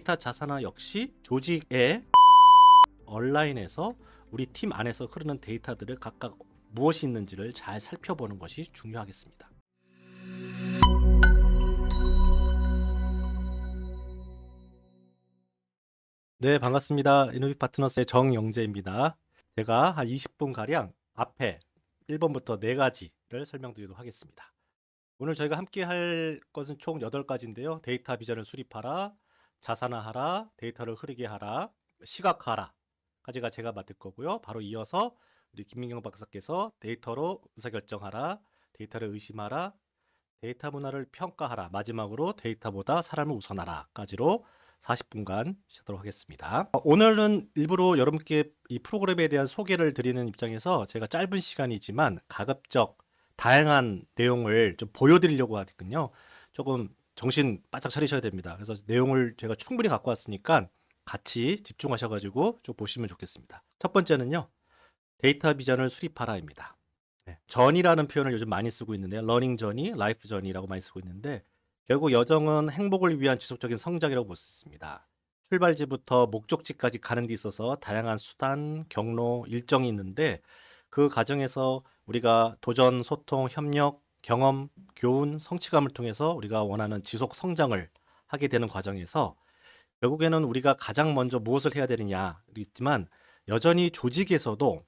데이터 자산화 역시 조직의 온라인에서 우리 팀 안에서 흐르는 데이터들을 각각 무엇이 있는지를 잘 살펴보는 것이 중요하겠습니다. 네, 반갑습니다. 이노비 파트너스의 정영재입니다. 제가 한 20분가량 앞에 1번부터 4가지를 설명드리도록 하겠습니다. 오늘 저희가 함께 할 것은 총 8가지인데요. 데이터 비전을 수립하라, 자산화하라, 데이터를 흐르게 하라, 시각화하라 까지가 제가 맡을 거고요. 바로 이어서 우리 김민경 박사께서 데이터로 의사결정하라, 데이터를 의심하라, 데이터 문화를 평가하라, 마지막으로 데이터보다 사람을 우선하라 까지로 40분간 쉬도록 하겠습니다. 오늘은 일부러 여러분께 이 프로그램에 대한 소개를 드리는 입장에서 제가 짧은 시간이지만 가급적 다양한 내용을 좀 보여드리려고 하거든요. 조금 정신 바짝 차리셔야 됩니다. 그래서 내용을 제가 충분히 갖고 왔으니까 같이 집중하셔가지고 좀 보시면 좋겠습니다. 첫 번째는요, 데이터 비전을 수립하라입니다. 전이라는 표현을 요즘 많이 쓰고 있는데요. 러닝 저니, 라이프 저니라고 많이 쓰고 있는데 결국 여정은 행복을 위한 지속적인 성장이라고 볼 수 있습니다. 출발지부터 목적지까지 가는 데 있어서 다양한 수단, 경로, 일정이 있는데 그 과정에서 우리가 도전, 소통, 협력, 경험, 교훈, 성취감을 통해서 우리가 원하는 지속 성장을 하게 되는 과정에서 결국에는 우리가 가장 먼저 무엇을 해야 되느냐 있지만 여전히 조직에서도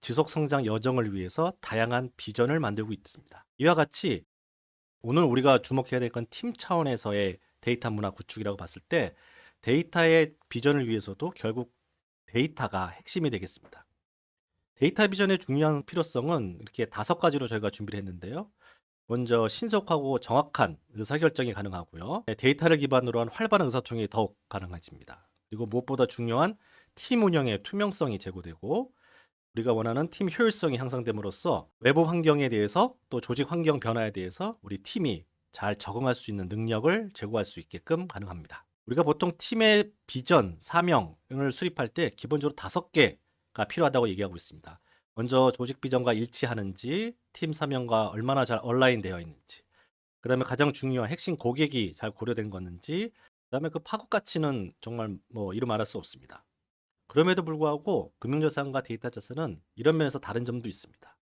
지속 성장 여정을 위해서 다양한 비전을 만들고 있습니다. 이와 같이 오늘 우리가 주목해야 될 건 팀 차원에서의 데이터 문화 구축이라고 봤을 때 데이터의 비전을 위해서도 결국 데이터가 핵심이 되겠습니다. 데이터 비전의 중요한 필요성은 이렇게 5가지로 저희가 준비를 했는데요. 먼저 신속하고 정확한 의사결정이 가능하고요. 데이터를 기반으로 한 활발한 의사통일이 더욱 가능해집니다. 그리고 무엇보다 중요한 팀 운영의 투명성이 제고되고 우리가 원하는 팀 효율성이 향상됨으로써 외부 환경에 대해서 또 조직 환경 변화에 대해서 우리 팀이 잘 적응할 수 있는 능력을 제고할 수 있게끔 가능합니다. 우리가 보통 팀의 비전, 사명을 수립할 때 기본적으로 5개가 필요하다고 얘기하고 있습니다. 먼저 조직 비전과 일치하는지, 팀 사명과 얼마나 잘 얼라인되어 있는지, 그 다음에 가장 중요한 핵심 고객이 잘 고려된 건지, 그 다음에 그 파급 가치는 정말 뭐 이루 말할 수 없습니다. 그럼에도 불구하고 금융자산과 데이터 자산은 이런 면에서 다른 점도 있습니다.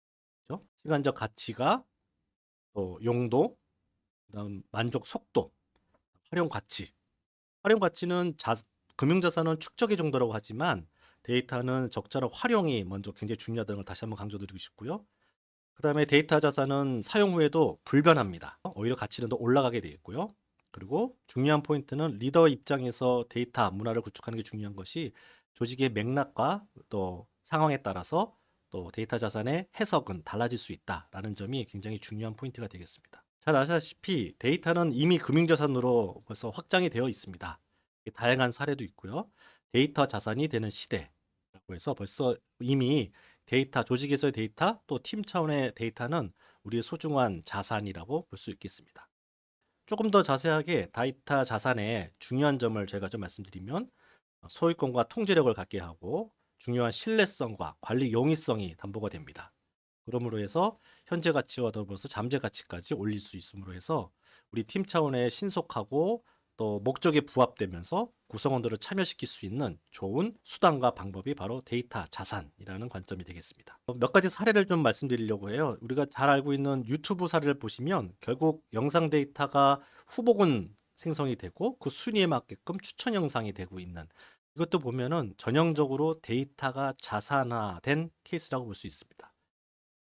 그렇죠? 시간적 가치가 또 용도, 그다음 만족 속도, 활용 가치. 활용 가치는 금융자산은 축적의 정도라고 하지만 데이터는 적절한 활용이 먼저 굉장히 중요하다는 걸 다시 한번 강조드리고 싶고요. 그 다음에 데이터 자산은 사용 후에도 불변합니다. 오히려 가치는 더 올라가게 되어 있고요. 그리고 중요한 포인트는 리더 입장에서 데이터 문화를 구축하는 게 중요한 것이 조직의 맥락과 또 상황에 따라서 또 데이터 자산의 해석은 달라질 수 있다라는 점이 굉장히 중요한 포인트가 되겠습니다. 잘 아시다시피 데이터는 이미 금융자산으로 벌써 확장이 되어 있습니다. 다양한 사례도 있고요. 데이터 자산이 되는 시대라고 해서 벌써 이미 데이터, 조직에서의 데이터, 또 팀 차원의 데이터는 우리의 소중한 자산이라고 볼 수 있겠습니다. 조금 더 자세하게 데이터 자산의 중요한 점을 제가 좀 말씀드리면 소유권과 통제력을 갖게 하고 중요한 신뢰성과 관리 용이성이 담보가 됩니다. 그러므로 해서 현재 가치와 더불어서 잠재 가치까지 올릴 수 있음으로 해서 우리 팀 차원의 신속하고 또 목적에 부합되면서 구성원들을 참여시킬 수 있는 좋은 수단과 방법이 바로 데이터 자산이라는 관점이 되겠습니다. 몇 가지 사례를 좀 말씀드리려고 해요. 우리가 잘 알고 있는 유튜브 사례를 보시면 결국 영상 데이터가 후보군 생성이 되고 그 순위에 맞게끔 추천 영상이 되고 있는 이것도 보면은 전형적으로 데이터가 자산화된 케이스라고 볼 수 있습니다.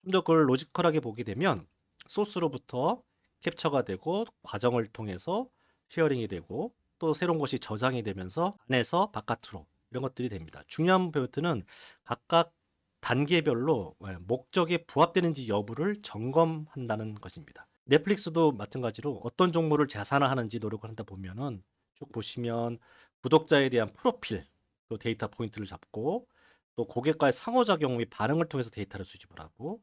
좀 더 그걸 로지컬하게 보게 되면 소스로부터 캡처가 되고 과정을 통해서 쉐어링이 되고 또 새로운 것이 저장이 되면서 안에서 바깥으로 이런 것들이 됩니다. 중요한 포인트는 각각 단계별로 목적에 부합되는지 여부를 점검한다는 것입니다. 넷플릭스도 마찬가지로 어떤 정보를 자산화하는지 노력을 한다 보면은 쭉 보시면 구독자에 대한 프로필, 또 데이터 포인트를 잡고 또 고객과의 상호작용 및 반응을 통해서 데이터를 수집을 하고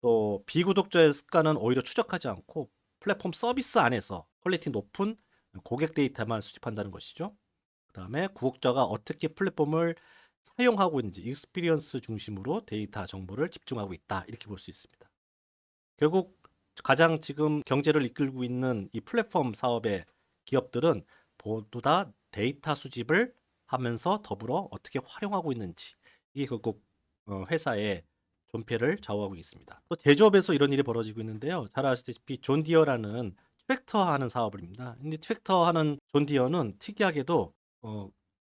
또 비구독자의 습관은 오히려 추적하지 않고 플랫폼 서비스 안에서 퀄리티 높은 고객 데이터만 수집한다는 것이죠. 그 다음에 구독자가 어떻게 플랫폼을 사용하고 있는지 익스피리언스 중심으로 데이터 정보를 집중하고 있다 이렇게 볼 수 있습니다. 결국 가장 지금 경제를 이끌고 있는 이 플랫폼 사업의 기업들은 모두 다 데이터 수집을 하면서 더불어 어떻게 활용하고 있는지 이게 결국 회사의 존폐를 좌우하고 있습니다. 또 제조업에서 이런 일이 벌어지고 있는데요. 잘 아시다시피 존 디어라는 트랙터 하는 사업입니다. 근데 트랙터 하는 존 디어는 특이하게도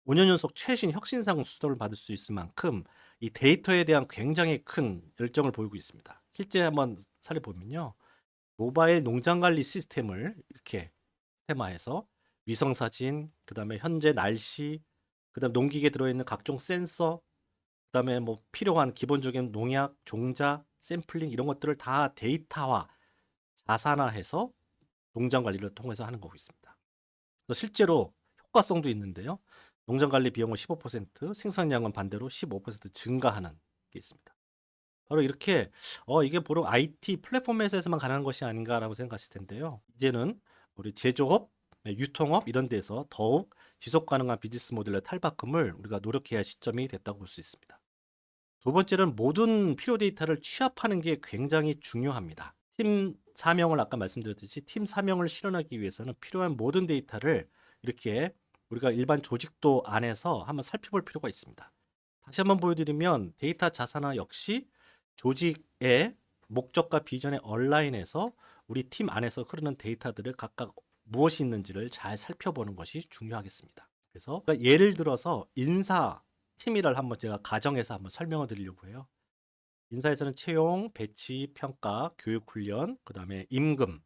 5년 연속 최신 혁신상 수도를 받을 수 있을 만큼 이 데이터에 대한 굉장히 큰 열정을 보이고 있습니다. 실제 한번 살펴보면요. 모바일 농장 관리 시스템을 이렇게 시스템화해서 위성 사진, 그다음에 현재 날씨, 그다음 농기계에 들어있는 각종 센서, 그다음에 뭐 필요한 기본적인 농약, 종자, 샘플링 이런 것들을 다 데이터화, 자산화해서 농장 관리를 통해서 하는 거고 있습니다. 그래서 실제로 효과성도 있는데요. 농장 관리 비용은 15%, 생산량은 반대로 15% 증가하는 게 있습니다. 바로 이렇게 이게 바로 IT 플랫폼 회사에서만 가능한 것이 아닌가라고 생각하실 텐데요. 이제는 우리 제조업, 유통업 이런 데서 더욱 지속 가능한 비즈니스 모델의 탈바꿈을 우리가 노력해야 할 시점이 됐다고 볼 수 있습니다. 두 번째는 모든 필요 데이터를 취합하는 게 굉장히 중요합니다. 팀 사명을 아까 말씀드렸듯이 팀 사명을 실현하기 위해서는 필요한 모든 데이터를 이렇게 우리가 일반 조직도 안에서 한번 살펴볼 필요가 있습니다. 다시 한번 보여드리면 데이터 자산화 역시 조직의 목적과 비전에 얼라인해서 우리 팀 안에서 흐르는 데이터들을 각각 무엇이 있는지를 잘 살펴보는 것이 중요하겠습니다. 그래서 그러니까 예를 들어서 인사 팀이를 한번 제가 가정해서 한번 설명을 드리려고 해요. 인사에서는 채용, 배치, 평가, 교육 훈련, 그다음에 임금,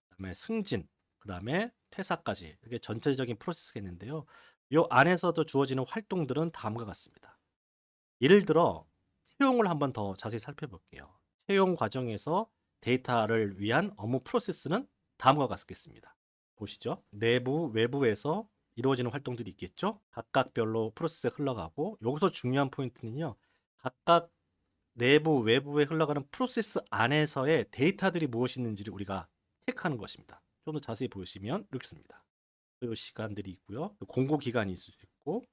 그다음에 승진, 그다음에 퇴사까지 이렇게 전체적인 프로세스가 있는데요. 이 안에서도 주어지는 활동들은 다음과 같습니다. 예를 들어 채용을 한번 더 자세히 살펴볼게요. 채용 과정에서 데이터를 위한 업무 프로세스는 다음과 같겠습니다. 보시죠. 내부, 외부에서 이루어지는 활동들이 있겠죠. 각각별로 프로세스에 흘러가고 여기서 중요한 포인트는요. 각각 내부, 외부에 흘러가는 프로세스 안에서의 데이터들이 무엇이 있는지를 우리가 체크하는 것입니다. 좀 더 자세히 보시면 이렇게 씁니다. 이 시간들이 있고요. 공고 기간이 있을 수 있고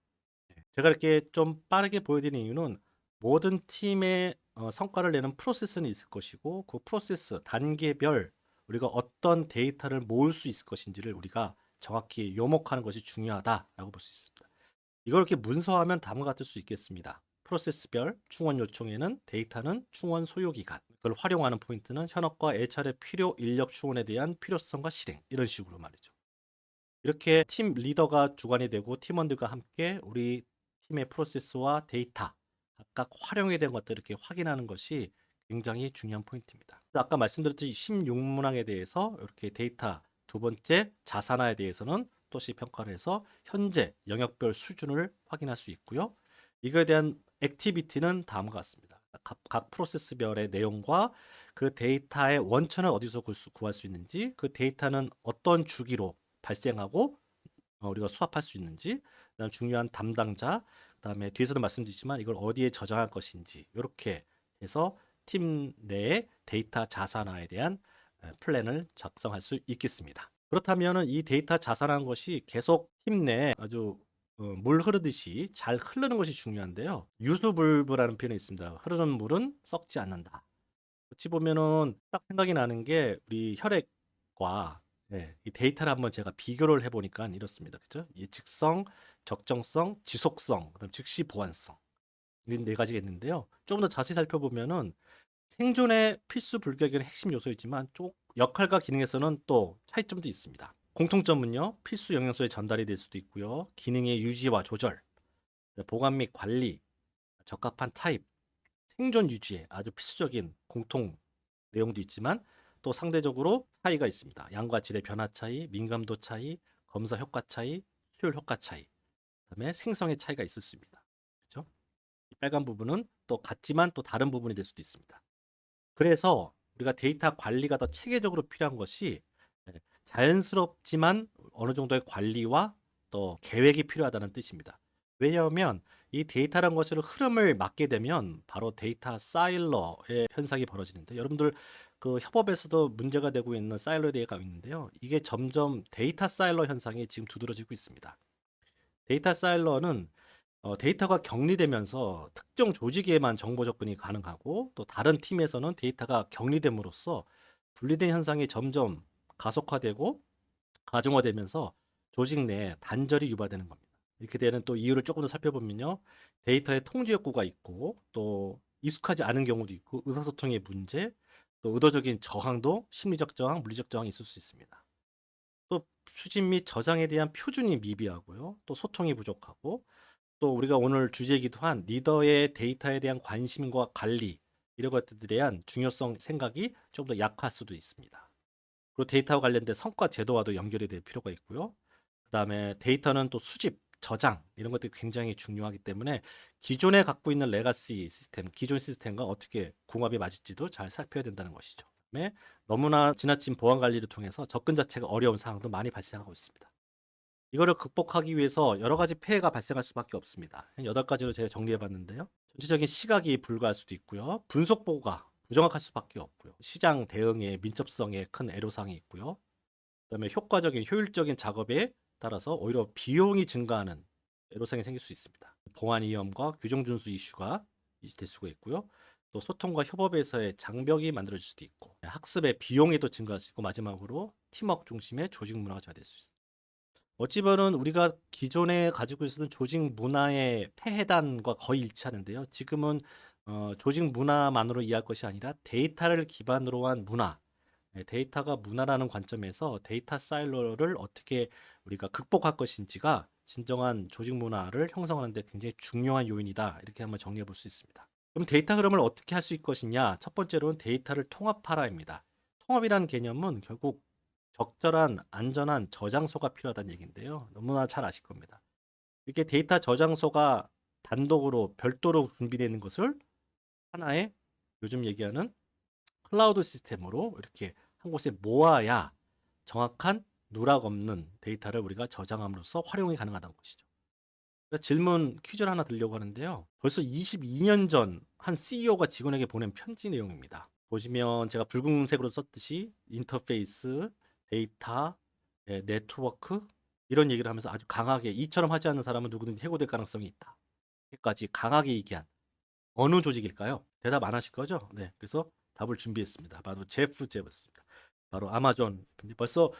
제가 이렇게 좀 빠르게 보여드리는 이유는 모든 팀의 성과를 내는 프로세스는 있을 것이고 그 프로세스 단계별 우리가 어떤 데이터를 모을 수 있을 것인지를 우리가 정확히 요목하는 것이 중요하다라고 볼 수 있습니다. 이걸 이렇게 문서화하면 다음과 같을 수 있겠습니다. 프로세스별 충원 요청에는 데이터는 충원 소요 기간, 그걸 활용하는 포인트는 현업과 HR의 필요 인력 충원에 대한 필요성과 실행 이런 식으로 말이죠. 이렇게 팀 리더가 주관이 되고 팀원들과 함께 우리 팀의 프로세스와 데이터 각각 활용에 대한 것들을 이렇게 확인하는 것이 굉장히 중요한 포인트입니다. 아까 말씀드렸듯이 16문항에 대해서 이렇게 데이터 두 번째 자산화에 대해서는 또시 평가를 해서 현재 영역별 수준을 확인할 수 있고요. 이거에 대한 액티비티는 다음과 같습니다. 각 프로세스별의 내용과 그 데이터의 원천을 어디서 구할 수 있는지, 그 데이터는 어떤 주기로 발생하고 우리가 수합할 수 있는지, 그다음 중요한 담당자, 그다음에 뒤에서도 말씀드리지만 이걸 어디에 저장할 것인지 이렇게 해서 팀 내의 데이터 자산화에 대한 플랜을 작성할 수 있겠습니다. 그렇다면 이 데이터 자산화한 것이 계속 팀 내에 아주 물 흐르듯이 잘 흐르는 것이 중요한데요. 유수불불하는 표현이 있습니다. 흐르는 물은 썩지 않는다. 어찌 보면은 딱 생각이 나는 게 우리 혈액과 이 데이터를 한번 제가 비교를 해보니까 이렇습니다. 그죠? 예측성, 적정성, 지속성, 그다음 즉시 보완성. 이 네 가지가 있는데요. 조금 더 자세히 살펴보면은 생존의 필수 불가결의 핵심 요소이지만 역할과 기능에서는 또 차이점도 있습니다. 공통점은요. 필수 영양소의 전달이 될 수도 있고요. 기능의 유지와 조절, 보관 및 관리, 적합한 타입, 생존 유지에 아주 필수적인 공통 내용도 있지만 또 상대적으로 차이가 있습니다. 양과 질의 변화 차이, 민감도 차이, 검사 효과 차이, 수율 효과 차이, 그다음에 생성의 차이가 있을 수 있습니다. 그렇죠? 이 빨간 부분은 또 같지만 또 다른 부분이 될 수도 있습니다. 그래서 우리가 데이터 관리가 더 체계적으로 필요한 것이 자연스럽지만 어느 정도의 관리와 또 계획이 필요하다는 뜻입니다. 왜냐하면 이 데이터라는 것을 흐름을 막게 되면 바로 데이터 사일러의 현상이 벌어지는데 여러분들 그 협업에서도 문제가 되고 있는 사일러에 대해가 있는데요. 이게 점점 데이터 사일러 현상이 지금 두드러지고 있습니다. 데이터 사일러는 데이터가 격리되면서 특정 조직에만 정보 접근이 가능하고 또 다른 팀에서는 데이터가 격리됨으로써 분리된 현상이 점점 가속화되고 가중화되면서 조직 내에 단절이 유발되는 겁니다. 이렇게 되는 또 이유를 조금 더 살펴보면요. 데이터의 통제 욕구가 있고 또 익숙하지 않은 경우도 있고 의사소통의 문제, 또 의도적인 저항도 심리적 저항, 물리적 저항이 있을 수 있습니다. 또 수집 및 저장에 대한 표준이 미비하고요. 또 소통이 부족하고 또 우리가 오늘 주제이기도 한 리더의 데이터에 대한 관심과 관리 이런 것들에 대한 중요성 생각이 좀 더 약할 수도 있습니다. 그리고 데이터와 관련된 성과 제도와도 연결이 될 필요가 있고요. 그다음에 데이터는 또 수집, 저장 이런 것들이 굉장히 중요하기 때문에 기존에 갖고 있는 레가시 시스템, 기존 시스템과 어떻게 궁합이 맞을지도 잘 살펴야 된다는 것이죠. 그다음에 너무나 지나친 보안 관리를 통해서 접근 자체가 어려운 상황도 많이 발생하고 있습니다. 이거를 극복하기 위해서 여러 가지 폐해가 발생할 수밖에 없습니다. 8가지로 제가 정리해 봤는데요. 전체적인 시각이 불가할 수도 있고요. 분석 보고가 부정확할 수밖에 없고요. 시장 대응의 민첩성에 큰 애로사항이 있고요. 그다음에 효과적인 효율적인 작업에 따라서 오히려 비용이 증가하는 애로사항이 생길 수 있습니다. 보안 위험과 규정 준수 이슈가 될 수가 있고요. 또 소통과 협업에서의 장벽이 만들어질 수도 있고 학습의 비용이 또 증가할 수 있고 마지막으로 팀워크 중심의 조직 문화가 될 수 있습니다. 어찌 보면 우리가 기존에 가지고 있었던 조직 문화의 폐해단과 거의 일치하는데요. 지금은 조직 문화만으로 이해할 것이 아니라 데이터를 기반으로 한 문화, 데이터가 문화라는 관점에서 데이터 사일로를 어떻게 우리가 극복할 것인지가 진정한 조직 문화를 형성하는 데 굉장히 중요한 요인이다. 이렇게 한번 정리해 볼 수 있습니다. 그럼 데이터 흐름을 어떻게 할 수 있을 것이냐? 첫 번째로는 데이터를 통합하라입니다. 통합이라는 개념은 결국 적절한 안전한 저장소가 필요하다는 얘기인데요. 너무나 잘 아실 겁니다. 이렇게 데이터 저장소가 단독으로 별도로 준비되어 있는 것을 하나의 요즘 얘기하는 클라우드 시스템으로 이렇게 한 곳에 모아야 정확한 누락 없는 데이터를 우리가 저장함으로써 활용이 가능하다는 것이죠. 그래서 질문 퀴즈를 하나 드리려고 하는데요. 벌써 22년 전 한 CEO가 직원에게 보낸 편지 내용입니다. 보시면 제가 붉은색으로 썼듯이 인터페이스, 데이터, 네트워크 이런 얘기를 하면서 아주 강하게 이처럼 하지 않는 사람은 누구든지 해고될 가능성이 있다. 여기까지 강하게 얘기한 어느 조직일까요? 대답 안 하실 거죠? 네, 그래서 답을 준비했습니다. 바로 제프 제버스입니다. 바로 아마존. 벌써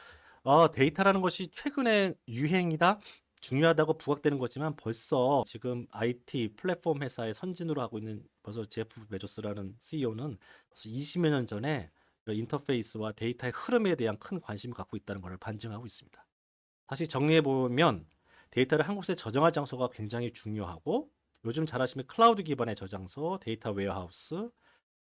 데이터라는 것이 최근에 유행이다, 중요하다고 부각되는 거지만 벌써 지금 IT 플랫폼 회사의 선진으로 하고 있는 벌써 제프 베조스라는 CEO는 벌써 20여 년 전에 인터페이스와 데이터의 흐름에 대한 큰 관심을 갖고 있다는 것을 반증하고 있습니다. 다시 정리해 보면 데이터를 한 곳에 저장할 장소가 굉장히 중요하고 요즘 잘 아시면 클라우드 기반의 저장소, 데이터 웨어하우스,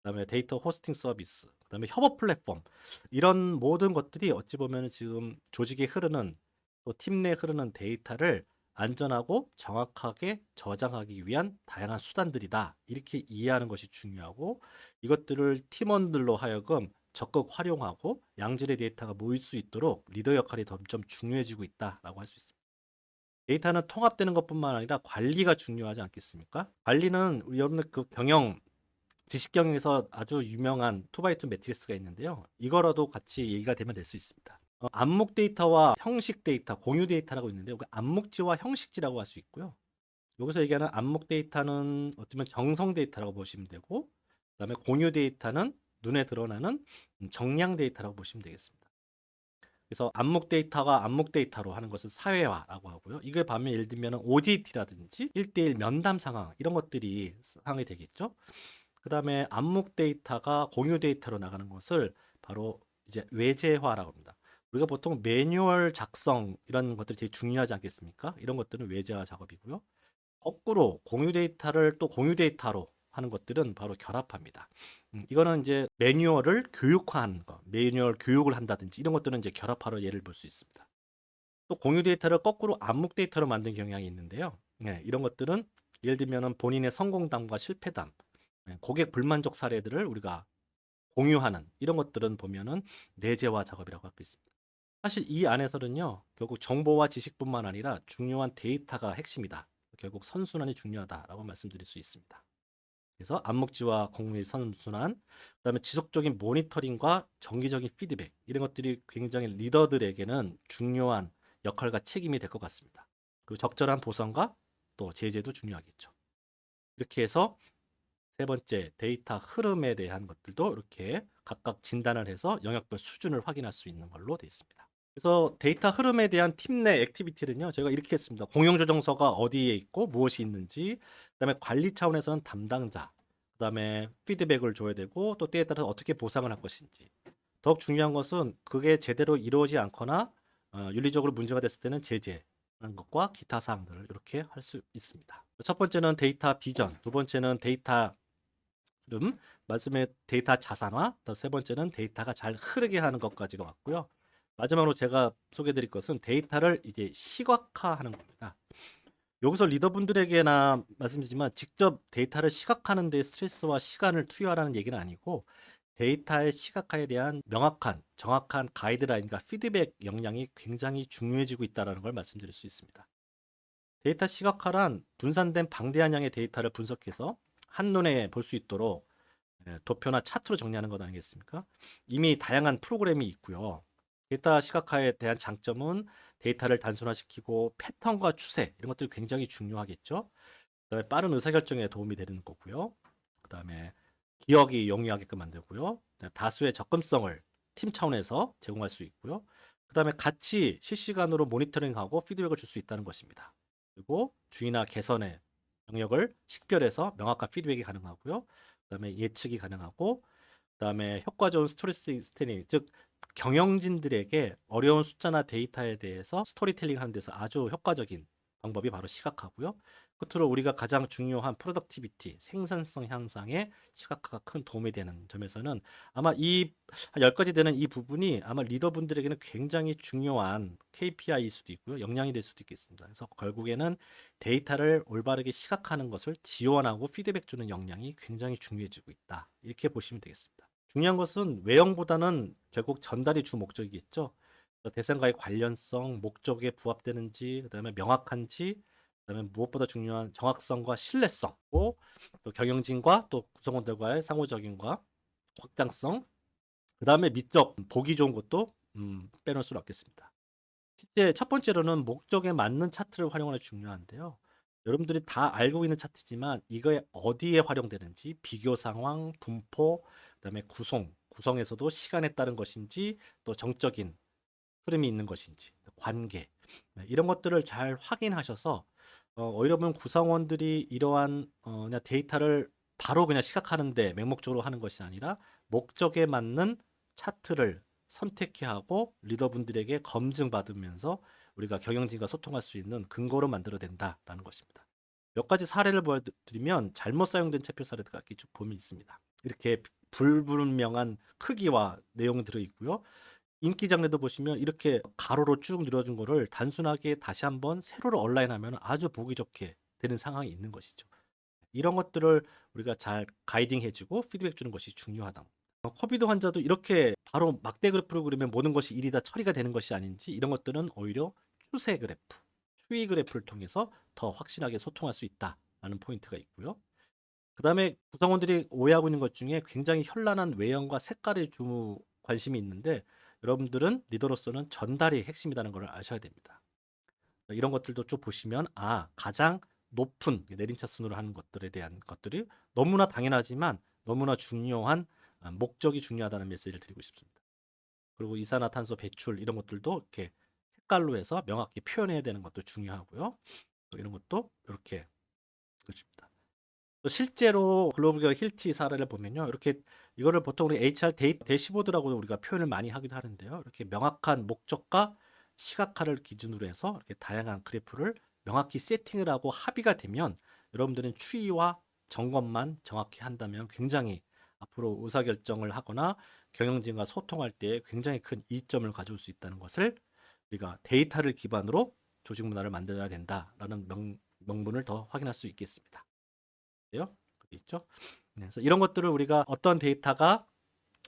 그다음에 데이터 호스팅 서비스, 그다음에 협업 플랫폼 이런 모든 것들이 어찌 보면 지금 조직에 흐르는 또 팀 내에 흐르는 데이터를 안전하고 정확하게 저장하기 위한 다양한 수단들이다. 이렇게 이해하는 것이 중요하고 이것들을 팀원들로 하여금 적극 활용하고 양질의 데이터가 모일 수 있도록 리더 역할이 점점 중요해지고 있다라고 할 수 있습니다. 데이터는 통합되는 것뿐만 아니라 관리가 중요하지 않겠습니까? 관리는 여러분들 그 경영 지식경에서 아주 유명한 2x2 매트리스가 있는데요. 이거라도 같이 얘기가 되면 될 수 있습니다. 암묵 데이터와 형식 데이터, 공유 데이터라고 있는데 여기 암묵지와 형식지라고 할 수 있고요. 여기서 얘기하는 암묵 데이터는 어쩌면 정성 데이터라고 보시면 되고 그다음에 공유 데이터는 눈에 드러나는 정량 데이터라고 보시면 되겠습니다. 그래서 암묵 데이터가 암묵 데이터로 하는 것을 사회화라고 하고요. 이걸 반면 예를 들면 OJT라든지 1대1 면담 상황 이런 것들이 상황이 되겠죠. 그다음에 암묵 데이터가 공유 데이터로 나가는 것을 바로 이제 외제화라고 합니다. 우리가 보통 매뉴얼 작성 이런 것들이 되게 중요하지 않겠습니까? 이런 것들은 외제화 작업이고요. 거꾸로 공유 데이터를 또 공유 데이터로 하는 것들은 바로 결합합니다. 이거는 이제 매뉴얼을 교육화하는 거, 매뉴얼 교육을 한다든지 이런 것들은 이제 결합화로 예를 볼 수 있습니다. 또 공유 데이터를 거꾸로 암묵 데이터로 만든 경향이 있는데요. 이런 것들은 예를 들면 본인의 성공담과 실패담, 고객 불만족 사례들을 우리가 공유하는 이런 것들은 보면은 내재화 작업이라고 할 수 있습니다. 사실 이 안에서는요, 결국 정보와 지식뿐만 아니라 중요한 데이터가 핵심이다. 결국 선순환이 중요하다라고 말씀드릴 수 있습니다. 그래서 암묵지와 공유의 선순환, 그다음에 지속적인 모니터링과 정기적인 피드백 이런 것들이 굉장히 리더들에게는 중요한 역할과 책임이 될 것 같습니다. 그리고 적절한 보상과 또 제재도 중요하겠죠. 이렇게 해서 세 번째 데이터 흐름에 대한 것들도 이렇게 각각 진단을 해서 영역별 수준을 확인할 수 있는 걸로 되어 있습니다. 그래서 데이터 흐름에 대한 팀 내 액티비티는요. 저희가 이렇게 했습니다. 공용 조정서가 어디에 있고 무엇이 있는지, 그다음에 관리 차원에서는 담당자, 그다음에 피드백을 줘야 되고 또 때에 따라서 어떻게 보상을 할 것인지. 더욱 중요한 것은 그게 제대로 이루어지지 않거나 윤리적으로 문제가 됐을 때는 제재하는 것과 기타 사항들을 이렇게 할 수 있습니다. 첫 번째는 데이터 비전, 두 번째는 데이터 흐름, 말씀의 데이터 자산화, 또 세 번째는 데이터가 잘 흐르게 하는 것까지가 왔고요. 마지막으로 제가 소개드릴 것은 데이터를 이제 시각화하는 겁니다. 여기서 리더분들에게나 말씀드리지만 직접 데이터를 시각화하는 데 스트레스와 시간을 투여하라는 얘기는 아니고 데이터의 시각화에 대한 명확한, 정확한 가이드라인과 피드백 역량이 굉장히 중요해지고 있다는 걸 말씀드릴 수 있습니다. 데이터 시각화란 분산된 방대한 양의 데이터를 분석해서 한눈에 볼 수 있도록 도표나 차트로 정리하는 것 아니겠습니까? 이미 다양한 프로그램이 있고요. 데이터 시각화에 대한 장점은 데이터를 단순화시키고 패턴과 추세 이런 것들이 굉장히 중요하겠죠. 그다음에 빠른 의사결정에 도움이 되는 거고요. 그다음에 기억이 용이하게끔 만들고요. 그다음에 다수의 접근성을 팀 차원에서 제공할 수 있고요. 그다음에 같이 실시간으로 모니터링하고 피드백을 줄 수 있다는 것입니다. 그리고 주의나 개선의 영역을 식별해서 명확한 피드백이 가능하고요. 그다음에 예측이 가능하고 그다음에 효과 좋은 스토리 스테이링, 즉 경영진들에게 어려운 숫자나 데이터에 대해서 스토리텔링 하는 데서 아주 효과적인 방법이 바로 시각화고요. 끝으로 우리가 가장 중요한 프로덕티비티, 생산성 향상에 시각화가 큰 도움이 되는 점에서는 아마 이 한 10가지 되는 이 부분이 아마 리더분들에게는 굉장히 중요한 KPI일 수도 있고요. 역량이 될 수도 있겠습니다. 그래서 결국에는 데이터를 올바르게 시각화하는 것을 지원하고 피드백 주는 역량이 굉장히 중요해지고 있다. 이렇게 보시면 되겠습니다. 중요한 것은 외형보다는 결국 전달이 주 목적이겠죠. 대상과의 관련성, 목적에 부합되는지, 그다음에 명확한지, 그다음에 무엇보다 중요한 정확성과 신뢰성, 또 경영진과 또 구성원들과의 상호작용과 확장성, 그다음에 미적, 보기 좋은 것도 빼놓을 수는 없겠습니다. 실제 첫 번째로는 목적에 맞는 차트를 활용하는 게 중요한데요. 여러분들이 다 알고 있는 차트지만 이거에 어디에 활용되는지 비교 상황, 분포, 그다음에 구성에서도 시간에 따른 것인지 또 정적인 흐름이 있는 것인지 관계 이런 것들을 잘 확인하셔서 오히려 보면 구성원들이 이러한 그냥 데이터를 바로 그냥 시각하는데 맹목적으로 하는 것이 아니라 목적에 맞는 차트를 선택해야 하고 리더분들에게 검증받으면서 우리가 경영진과 소통할 수 있는 근거로 만들어야 된다라는 것입니다. 몇 가지 사례를 보여드리면 잘못 사용된 차표 사례가 이렇게 쭉 보면 있습니다. 이렇게 불분명한 크기와 내용이 들어있고요. 인기 장르도 보시면 이렇게 가로로 쭉 늘어진 거를 단순하게 다시 한번 세로로 온라인하면 아주 보기 좋게 되는 상황이 있는 것이죠. 이런 것들을 우리가 잘 가이딩 해주고 피드백 주는 것이 중요하다. 코비드 환자도 이렇게 바로 막대 그래프를 그리면 모든 것이 일이 다 처리가 되는 것이 아닌지 이런 것들은 오히려 추세 그래프, 추이 그래프를 통해서 더 확실하게 소통할 수 있다라는 포인트가 있고요. 그 다음에 구성원들이 오해하고 있는 것 중에 굉장히 현란한 외형과 색깔에 관심이 있는데 여러분들은 리더로서는 전달이 핵심이라는 걸 아셔야 됩니다. 이런 것들도 쭉 보시면 가장 높은 내림차 순으로 하는 것들에 대한 것들이 너무나 당연하지만 너무나 중요한 목적이 중요하다는 메시지를 드리고 싶습니다. 그리고 이산화탄소 배출 이런 것들도 이렇게 색깔로 해서 명확히 표현해야 되는 것도 중요하고요. 이런 것도 이렇게 그렇습니다. 실제로 글로벌 힐티 사례를 보면요. 이렇게 이거를 보통 우리 HR 대시보드라고 우리가 표현을 많이 하기도 하는데요. 이렇게 명확한 목적과 시각화를 기준으로 해서 이렇게 다양한 그래프를 명확히 세팅을 하고 합의가 되면 여러분들은 추이와 점검만 정확히 한다면 굉장히 앞으로 의사결정을 하거나 경영진과 소통할 때 굉장히 큰 이점을 가져올 수 있다는 것을 우리가 데이터를 기반으로 조직 문화를 만들어야 된다라는 명분을 더 확인할 수 있겠습니다. 요 있죠. 그래서 이런 것들을 우리가 어떤 데이터가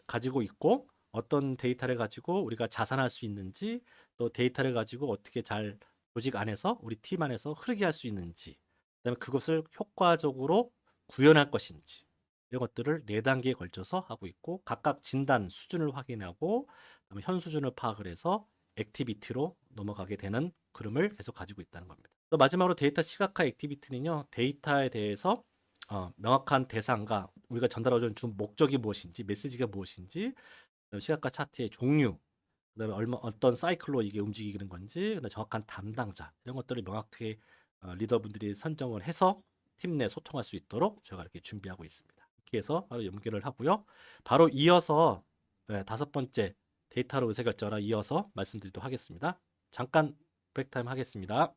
가지고 있고 어떤 데이터를 가지고 우리가 자산할 수 있는지 또 데이터를 가지고 어떻게 잘 조직 안에서 우리 팀 안에서 흐르게 할 수 있는지 그다음에 그것을 효과적으로 구현할 것인지 이런 것들을 4단계에 걸쳐서 하고 있고 각각 진단 수준을 확인하고 그다음에 현 수준을 파악을 해서 액티비티로 넘어가게 되는 그림을 계속 가지고 있다는 겁니다. 또 마지막으로 데이터 시각화 액티비티는요. 데이터에 대해서 명확한 대상과 우리가 전달하고자 준 목적이 무엇인지 메시지가 무엇인지 시각화 차트의 종류 그다음에 어떤 사이클로 이게 움직이는 건지, 그다음에 정확한 담당자 이런 것들을 명확하게 리더분들이 선정을 해서 팀 내 소통할 수 있도록 제가 이렇게 준비하고 있습니다. 이렇게 해서 바로 연결을 하고요. 바로 이어서 다섯 번째 데이터로 의사결정을 이어서 말씀드리도록 하겠습니다. 잠깐 브레이크 타임 하겠습니다.